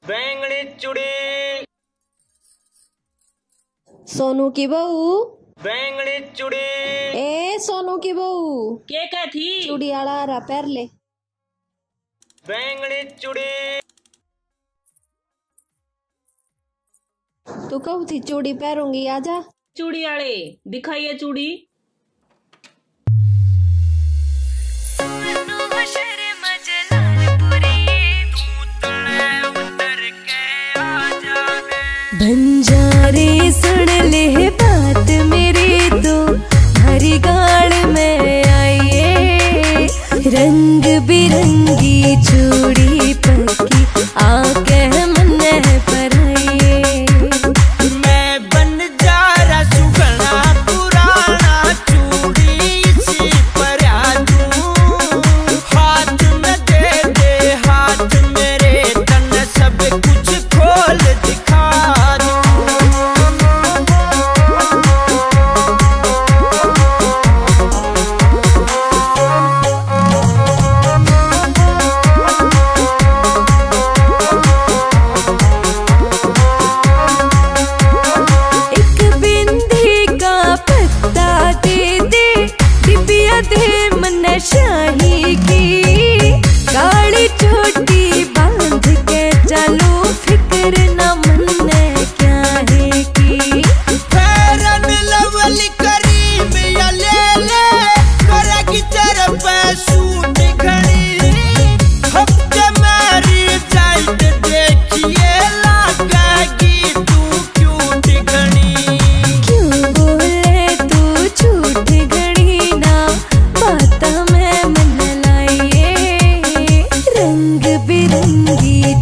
बैंगनी चूड़ी। सोनू की बहू। बैंगनी चूड़ी। ए सोनू की बहू के क्या थी? चूड़ी आला रा पैर ले। बैंगनी चूड़ी। तू कहू थी चूड़ी पैरूंगी, आजा। चूड़ी आले दिखाइए चूड़ी। बंजारे सुन ले बात मेरी तो हरी गाड़ में आइए, रंग बिरंगी चूड़ी पक्की आके मन पर आइए। मैं बन जा रहा सुगना पुराना चूड़ी इसी पर आ दूं, हाथ में दे दे हाथ मेरे तन सब कुछ खोल दिखा। दे मन शाही की गाड़ी छोटी बांध के चलो, फिक्र न मन क्या है की। फेरन लवली करीब या ले ले करेगी तेरे पे सूट घड़ी, हफ्ते मेरी जाइत देखिए लागेगी तू क्यूट घड़ी। क्यों बोले तू झूठ घड़ी ना बात में मन लाइए, रंग बिरंगी